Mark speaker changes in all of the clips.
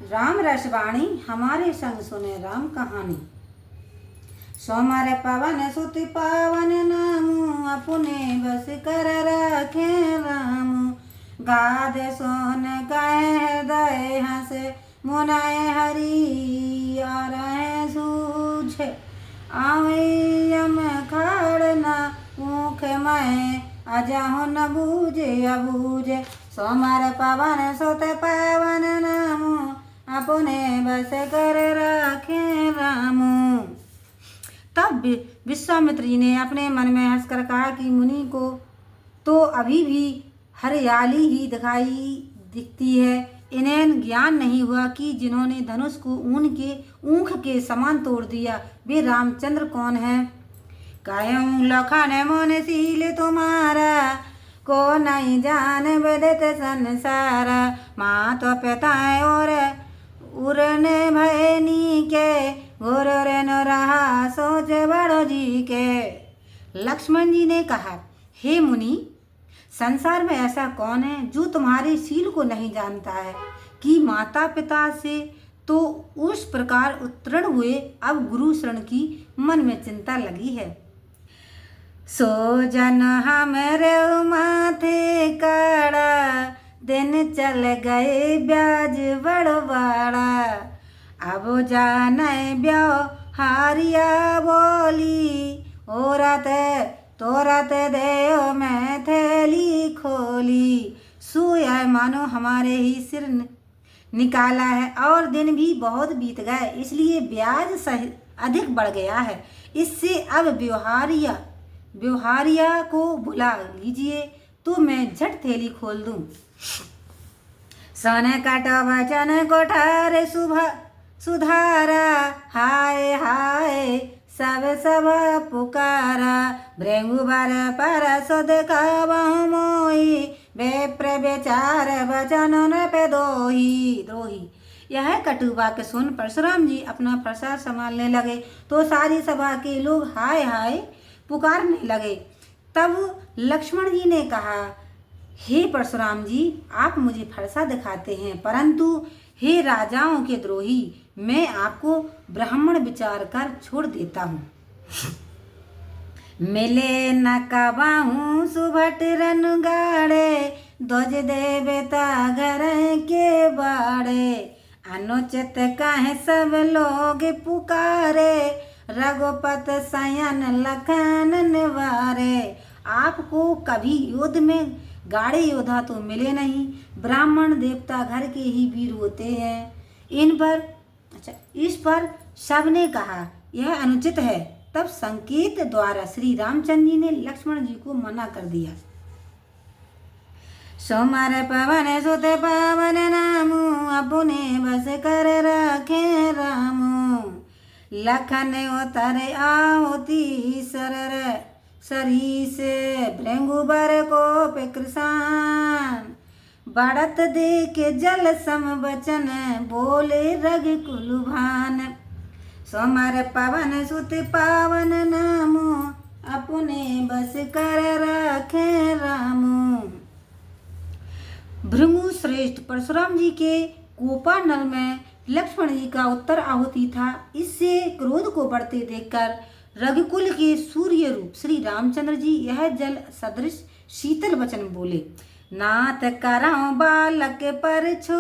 Speaker 1: राम रसवाणी हमारे संग सुने राम कहानी। सोमर पवन सुत पावन नामु अपने बस कर रखे राम। गाद सोन कह दय हंस मुनाए हरि और सूझ आयम खाड़ना ऊख मैं अजहु न बूझे अबूझे। सोमर पवन सुत पावन नामु अपने बस कर रखे रामू। तब विश्वामित्र जी ने अपने मन में हंसकर कहा कि मुनि को तो अभी भी हरियाली ही दिखती है। इन्हें ज्ञान नहीं हुआ कि जिन्होंने धनुष को ऊख के समान तोड़ दिया वे रामचंद्र कौन है। कहूँ लखन मोन सील तुम्हारा को नहीं जान विदित संसार। माँ तो पिता और उड़ने भयनी के गुरु रे न रहा सोच बड़ो जी के। लक्ष्मण जी ने कहा, हे मुनि, संसार में ऐसा कौन है जो तुम्हारे शील को नहीं जानता है कि माता पिता से तो उस प्रकार उत्तीर्ण हुए, अब गुरु शरण की मन में चिंता लगी है। सो जन हमरे माथे काड़ा दिन चल गए ब्याज बड़वाड़ा। अब जाने ब्याह हारिया बोली औरत तोरत देव में थैली खोली। सोया मानो हमारे ही सिर निकाला है और दिन भी बहुत बीत गए, इसलिए ब्याज अधिक बढ़ गया है। इससे अब व्यवहारिया को बुला लीजिए तो मैं झट थैली खोल दूं। सन काटो वचन कोठार सुधारा। हाय हाय सब पुकारा। भृंगुबर पर सुध कहु मोही। बेप्र बेचार वचन न पे द्रोही। यह कटु वाक्य सुन परशुराम जी अपना प्रसाद संभालने लगे तो सारी सभा के लोग हाय हाय पुकारने लगे। तब लक्ष्मण जी ने कहा, हे परशुराम जी, आप मुझे फरसा दिखाते हैं, परंतु हे राजाओं के द्रोही, मैं आपको ब्राह्मण विचार कर छोड़ देता हूँ। मिले न कबाहूँ सुभट रन गाड़े। ध्वज देवता घर के बाड़े। अनुचित कहे सब लोग पुकारे। रघुपत सयन लखन निवारे। आपको कभी युद्ध में गाड़े योद्धा तो मिले नहीं, ब्राह्मण देवता घर के ही वीर होते हैं। इस पर सबने कहा यह अनुचित है। तब संकेत द्वारा श्री रामचंद्र जी ने लक्ष्मण जी को मना कर दिया। सोमर पवन सुत पावन नामु अपने बस कर रखे रामू। लखन उतर आहुति सरी से भृंगुबर को पिकृसान। बढ़त देख जल सम बचन बोले रघुकुल भान। सोमर पवन सुत पावन नामु अपने बस कर रखे रामू। भृंगु श्रेष्ठ परशुराम जी के कोपानल में लक्ष्मण जी का उत्तर आहुति था। इससे क्रोध को बढ़ते देखकर रघुकुल के सूर्य रूप श्री रामचंद्र जी यह जल सदृश शीतल वचन बोले। नाथ कराऊं बालक पर छो।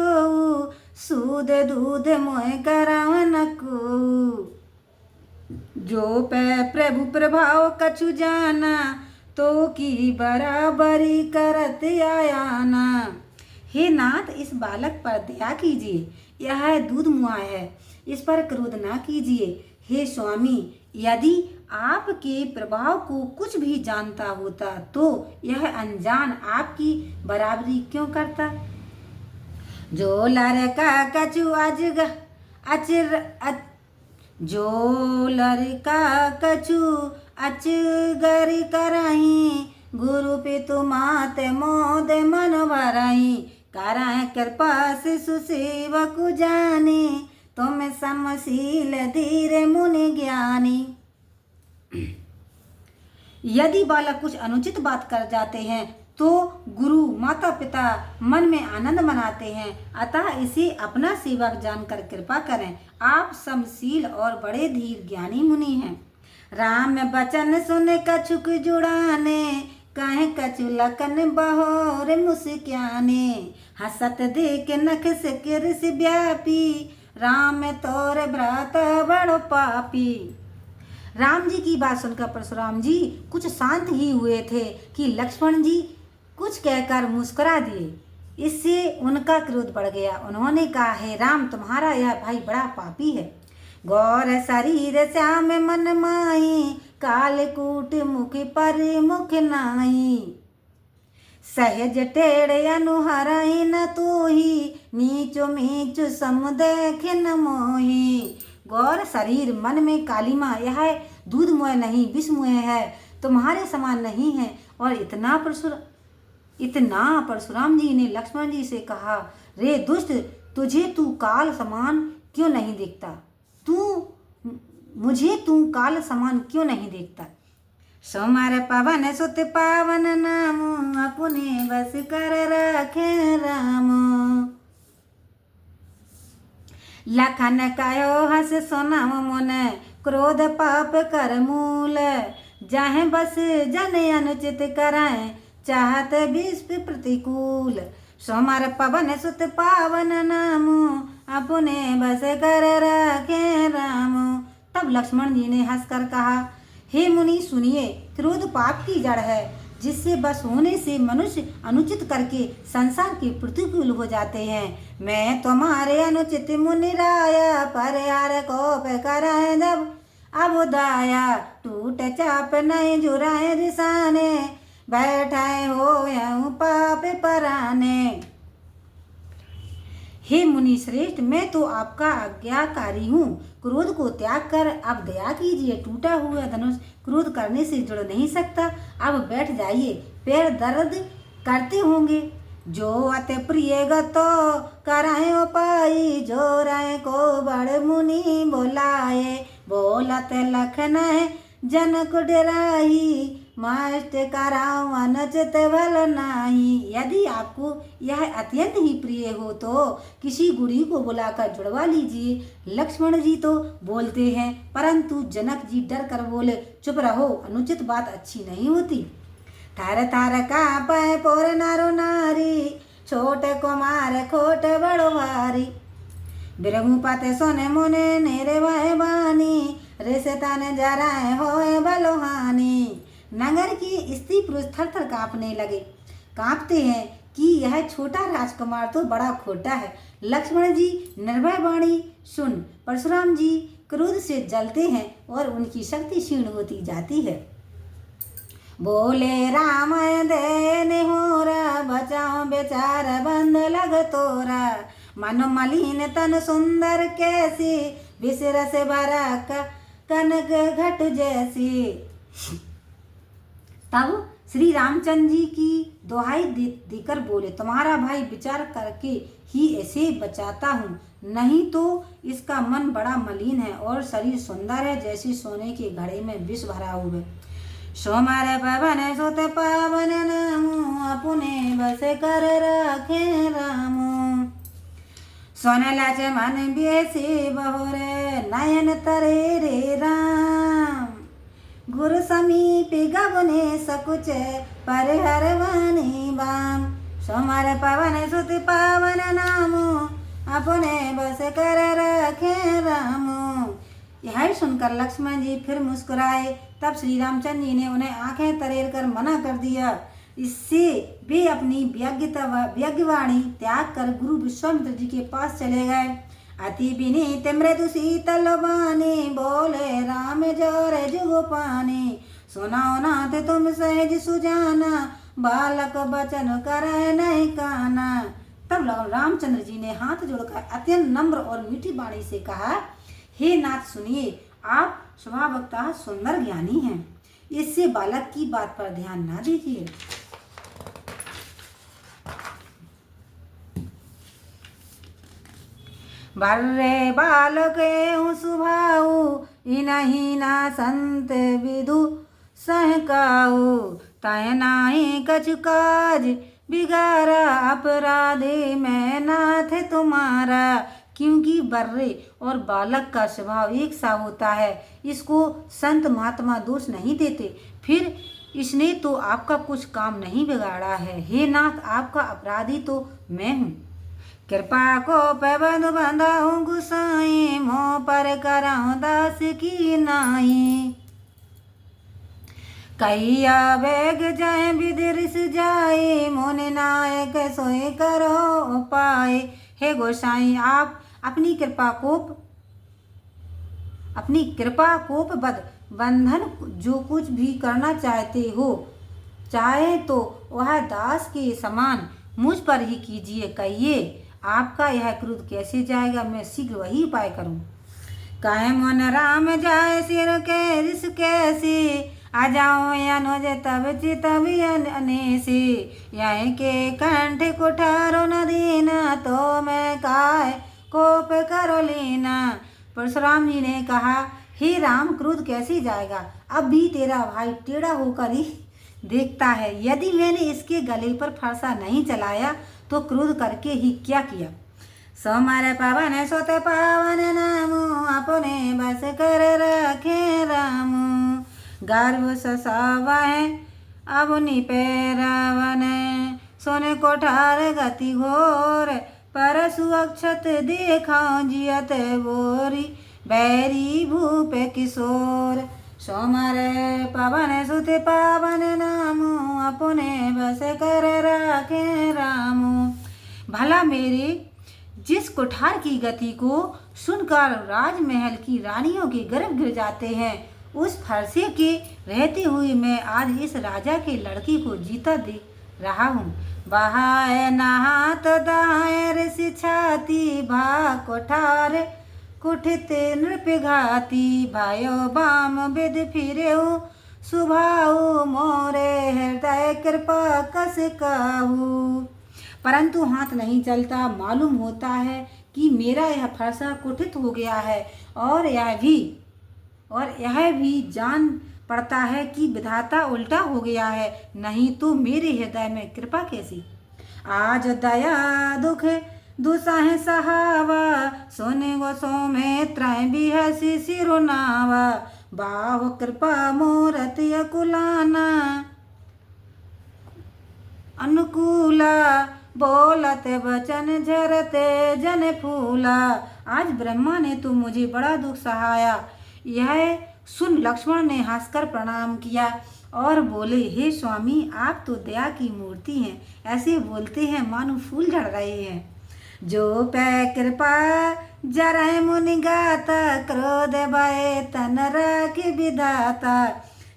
Speaker 1: सूद दूध मोह कराऊं नको। जो पे प्रभु प्रभाव कछु जाना तो की बराबरी करत आयाना। हे नाथ, इस बालक पर दया कीजिए, यह दूध मुआ है, इस पर क्रोध ना कीजिए। हे स्वामी, यदि आपके प्रभाव को कुछ भी जानता होता तो यह अनजान आपकी बराबरी क्यों करता। जो लड़का कछु अचगर करही। गुरु पितु मात मोद मन भरही। करह कृपा शिशु सेवक जाने। तुम समशील धीर मुनि ज्ञानी। यदि बालक कुछ अनुचित बात कर जाते हैं तो गुरु माता पिता मन में आनंद मनाते हैं। अतः इसे अपना सेवक जानकर कृपा करें। आप समशील और बड़े धीर ज्ञानी मुनि हैं। राम बचन सुन कछुक जुड़ाने, कहे कछु लखन बहोर मुस्क्याने। हसत देख नख से किरस व्यापी, राम तोर भ्रात बड़ो पापी। राम जी की बात सुनकर परशुराम जी कुछ शांत ही हुए थे कि लक्ष्मण जी कुछ कहकर मुस्कुरा दिए। इससे उनका क्रोध बढ़ गया। उन्होंने कहा, हे राम, तुम्हारा यह भाई बड़ा पापी है। गौर शरीर श्याम मन माही, कालकूट मुख पर मुख नाही। सहज टेढ़ अनुहरहि न तोहि, नीचो मीचो सम देखि न मोहि। गौर शरीर मन में कालीमा, यह दूधमय नहीं विषमय है, तुम्हारे समान नहीं है। और इतना परशुराम जी ने लक्ष्मण जी से कहा, रे दुष्ट, तुझे तू काल समान क्यों नहीं देखता? तू काल समान क्यों नहीं देखता? सोमर पवन सुत पावन नाम, अपने बस कर रखे राम। लखन कहो हस सोनम मुन, क्रोध पाप कर मूल। जाहे बस जन अनुचित कराए, चाहत विश्व प्रतिकूल। सोमर पवन सुत पावन नाम, अपने बस कर रखे राम। तब लक्ष्मण जी ने हंसकर कहा, हे मुनि सुनिए, क्रोध पाप की जड़ है, जिससे बस होने से मनुष्य अनुचित करके संसार के प्रतिकूल हो जाते हैं। मैं तुम्हारे अनुचित मुनि राया, पर यार कोप कराए जब अब दाया। टूट चाप नहीं जुराए रिसाने, बैठाए हो यूं पाप पराने। हे मुनि श्रेष्ठ, मैं तो आपका आज्ञाकारी हूँ। क्रोध को त्याग कर अब दया कीजिए। टूटा हुआ धनुष क्रोध करने से जुड़ नहीं सकता। अब बैठ जाइए, पैर दर्द करते होंगे। जो अति प्रिय गतो कराए उपाय, जो राय को बड़ मुनि बोलाए। बोलत लखन जनक डराई, मास्ट कराओ अनुचित भल नाही। यदि आपको यह अत्यंत ही प्रिय हो तो किसी गुड़ी को बुलाकर जुड़वा लीजिए। लक्ष्मण जी तो बोलते हैं, परंतु जनक जी डर कर बोले, चुप रहो, अनुचित बात अच्छी नहीं होती। थार थार कांपे पोर नारो नारी, छोट कुमार खोट बड़ो भारी। बिरगुपत सोने मुने नेरे वह बानी, रिश्ता ने जराए होए बलोहानी। नगर की स्त्री पुरुष थर थर कांपते हैं कि यह छोटा राजकुमार तो बड़ा खोटा है। लक्ष्मण जी निर्भय वाणी सुन परशुराम जी क्रोध से जलते हैं और उनकी शक्ति क्षीण होती जाती है। बोले राम दे निहोरा, बचाओ बेचारा बंद लग तोरा। मनो मलिन तन सुंदर कैसी, विसर से भरा कनक घट जैसी। तब श्री रामचंद्र जी की दुहाई देकर बोले, तुम्हारा भाई विचार करके ही ऐसे बचाता हूँ, नहीं तो इसका मन बड़ा मलिन है और शरीर सुंदर है जैसे सोने के घड़े में विष भरा हुआ। सोमर पवन सुत पावन नाम, अपने बस कर रखे राम। सोन लाच मन बेसी बहुरे, नयन तरे रे राम। गुरु समीप गबने सकुच, परिहर वाणी बाम। सोमर पवन सुत पावन नाम, अपने बस कर रखे राम। यह सुनकर लक्ष्मण जी फिर मुस्कुराए। तब श्री रामचंद्र जी ने उन्हें आंखें तरेर कर मना कर दिया। इससे वे अपनी व्यग्यवाणी त्याग कर गुरु विश्वामित्र जी के पास चले गए। अति विनीत मृदु शीतल वाणी, बोले राम जोर जुग पानी। सुनाओ नाथ तुम सहज सुजाना, बालक बचन करे नहीं काना। तब रामचंद्र जी ने हाथ जोड़कर अत्यंत नम्र और मीठी वाणी से कहा, हे नाथ सुनिए, आप स्वभावतः सुंदर ज्ञानी हैं, इससे बालक की बात पर ध्यान ना दीजिए। बर्रे बालक सुभाऊ, इनही ना संत विदु सहकाऊ। तय नाहि कछु काज बिगारा, अपराधे मैं नाथ तुम्हारा। क्योंकि बर्रे और बालक का स्वभाव एक सा होता है, इसको संत महात्मा दोष नहीं देते। फिर इसने तो आपका कुछ काम नहीं बिगाड़ा है। हे नाथ, आपका अपराधी तो मैं हूँ। कृपा को पैबंद बंधाऊं गुसाई, मोह पर कराऊं दास की नाई। कैया बैग जाए विदिरिस जाए, मोने नायक सोए करो उपाय। हे गोसाई, आप अपनी कृपा कोप बद बंधन जो कुछ भी करना चाहते हो, चाहे तो वह दास के समान मुझ पर ही कीजिए। कहिए आपका यह क्रोध कैसे जाएगा, मैं शीघ्र वही उपाय करूं। कहे मन राम जाए सिर के रिस कैसे, आ जाओ अनुज तब चितवि अनेसे। यहीं के कंठ कुठारो न दीना, तो मैं काय कोप करो लीना। परशुराम जी ने कहा, हे राम, क्रोध कैसे जाएगा? अब भी तेरा भाई टेढ़ा होकर ही देखता है। यदि मैंने इसके गले पर फरसा नहीं चलाया तो क्रोध करके ही क्या किया। सोमवार पावन सोते पावन नामु, अपने बस कर रखे रामु। गर्भ ससावह अब निपेरावन, सोने कोठार गति घोर। परसु अक्षत देखा जियत बोरी, बैरी भूप किशोर। सोमवार पावन सुत पावन नामु, अपने बस कर राखे रामु। भला मेरे जिस कोठार की गति को सुनकर राजमहल की रानियों के गर्भ गिर जाते हैं, उस फरसे के रहते हुए मैं आज इस राजा के लड़की को जीता देख रहा हूँ। बहाए नहात दायर छाती, भा कोठार कुठित नृप घाती। भयो बाम विद फिरेऊ, सुभाऊ मोरे हृदय कृपा कस काहू। परंतु हाथ नहीं चलता। मालूम होता है कि मेरा यह फरसा कुठित हो गया है, और यह भी जान पड़ता है कि विधाता उल्टा हो गया है, नहीं तो मेरे हृदय में कृपा कैसी। आज दया दुख दुसह सहावा, सोने गो सौमित्र बिहसी सिरुनावा। बाहु कृपा मूरति अकुलाना, अनुकूला बोलत वचन झरते जन फूला। आज ब्रह्मा ने तो मुझे बड़ा दुख सहाया। यह सुन लक्ष्मण ने हंसकर प्रणाम किया और बोले, हे स्वामी, आप तो दया की मूर्ति हैं। ऐसे बोलते हैं मानो फूल झड़ रहे हैं। जो पै कृपा जरय मुनि गाता, क्रोध भय तन राख विधाता।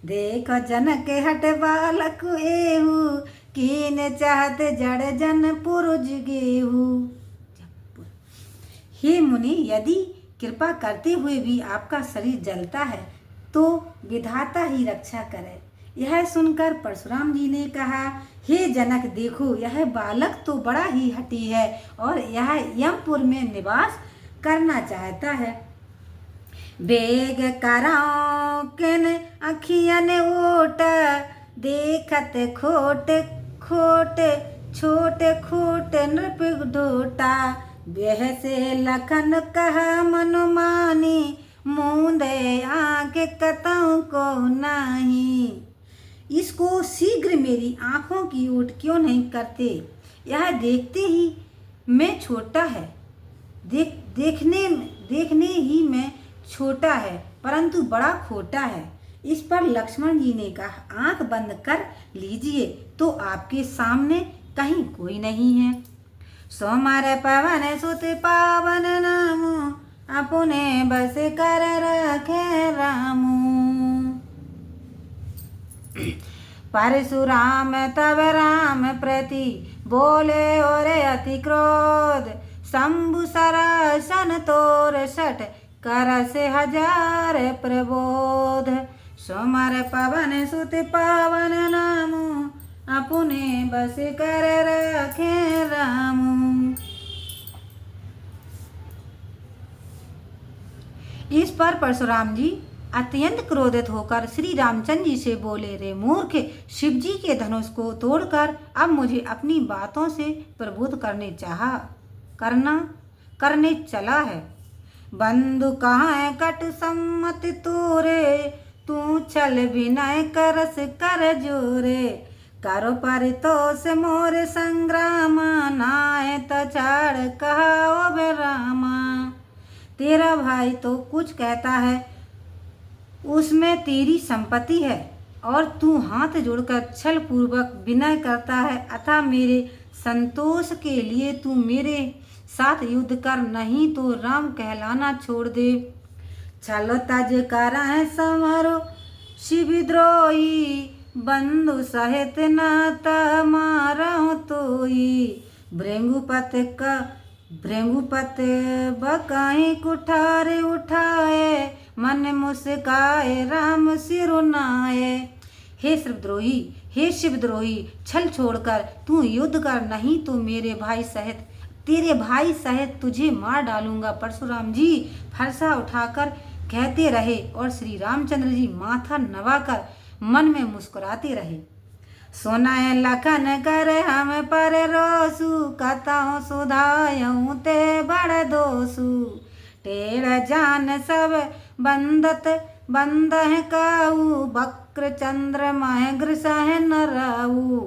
Speaker 1: देख जनक हट बालक एहू, कीन चाहत जड़ जन पुरुष गेहू। हे मुनि, यदि कृपा करते हुए भी आपका शरीर जलता है तो विधाता ही रक्षा करे। यह सुनकर परशुराम जी ने कहा, हे जनक, देखो यह बालक तो बड़ा ही हठी है और यह यमपुर में निवास करना चाहता है। बेग कराओ किन अखियन ओट, देखत खोट खोट छोट खोट नृप ढोटा। ब्यह से लखन कहा मन मानी, मूंदे आँख कतऊ को नाही। इसको शीघ्र मेरी आँखों की ओट क्यों नहीं करते? यह देखते ही मैं छोटा है, देखने ही में छोटा है, परंतु बड़ा खोटा है। इस पर लक्ष्मण जी ने कहा, आँख बंद कर लीजिए तो आपके सामने कहीं कोई नहीं है। सोमवार पवन सुत पावन नामु, अपने बस कर रखे रामु। परशुराम तब राम प्रति बोले और अति क्रोध, शंभु सरासन तोर सठ कर से हजार प्रबोध। सोमवार पवन सुत पावन नामु, अपने बस कर रखे रामु। इस पर परशुराम जी अत्यंत क्रोधित होकर श्री रामचंद्र जी से बोले, रे मूर्ख, शिव जी के धनुष को तोड़कर अब मुझे अपनी बातों से प्रबुद्ध करने चला है। बंधु कहाँ कट सम्मत तोरे, तू छल विनय करस कर जोरे। करो परितोष मोर संग्राम, नाय तछाड़ कहा बे रामा। तेरा भाई तो कुछ कहता है, उसमें तेरी संपत्ति है, और तू हाथ जोड़कर छल पूर्वक विनय करता है। अतः मेरे संतोष के लिए तू मेरे साथ युद्ध कर, नहीं तो राम कहलाना छोड़ दे। छल तज कर समरो शिविद्रोही, बंधु सहित न मारहु तोई। भृंगुपत बकाई कुठारे उठाए, मन मुस्काए राम सिरुनाए। हे शिवद्रोही, छल छोड़कर तू युद्ध कर, नहीं तो तेरे भाई सहित तुझे मार डालूंगा। परशुराम जी फरसा उठाकर कहते रहे और श्री रामचंद्र जी माथा नवाकर मन में मुस्कुराते रहे। सुनाए लखन कर हम पर रोसु, कतहु सुधायऊ ते बड़ दोसु। टेढ़ जान सब बंदह काऊ, बक्र चंद्र मह ग्रसह न राऊ।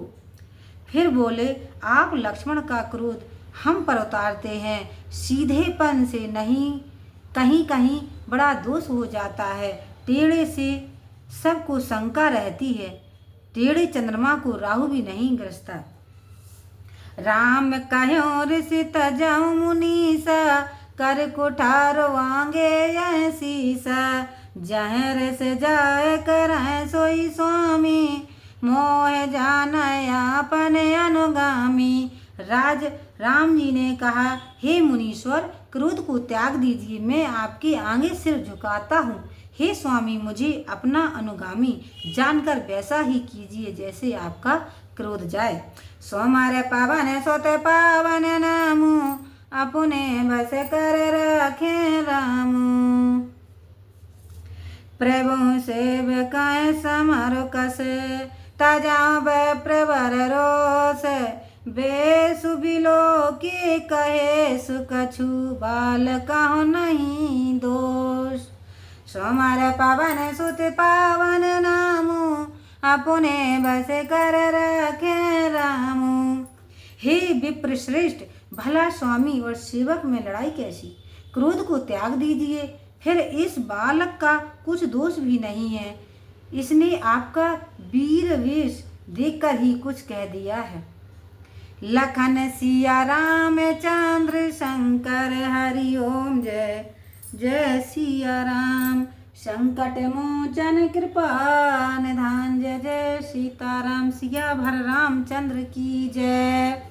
Speaker 1: फिर बोले, आप लक्ष्मण का क्रोध हम पर उतारते हैं, सीधेपन से नहीं, कहीं कहीं बड़ा दोष हो जाता है। टेढ़े से सबको शंका रहती है, टेढ़े चंद्रमा को राहु भी नहीं ग्रसता। राम कहो ऋषि तजऊ मुनीसा, कर कुठार वांगे यह सीसा। जह रस जाय कर सोई स्वामी, मोह जान अपने अनुगामी। राम जी ने कहा, हे मुनीश्वर, क्रोध को त्याग दीजिए, मैं आपके आगे सिर झुकाता हूँ। हे स्वामी, मुझे अपना अनुगामी जानकर वैसा ही कीजिए जैसे आपका क्रोध जाए। सोमारे पावन सोते पावन नामू, अपने बस कर रखे रामू। प्रभु सेवकाय समर कस, तजाओ प्रवर रोष। बेसुबिलो के कहे सुकछु, बाल कहो नहीं दोष। सोमर पावन सुत पावन नामू, अपने बस कर रखे रामू। हे विप्र श्रेष्ठ, भला स्वामी और सेवक में लड़ाई कैसी? क्रोध को त्याग दीजिए। फिर इस बालक का कुछ दोष भी नहीं है, इसने आपका वीर वेश देखकर ही कुछ कह दिया है। लखन सिया राम चंद्र शंकर, हरि ओम जय जय सिया राम। संकट मोचन कृपा निधान, जय जय सीताराम। सिया भर रामचंद्र की जय।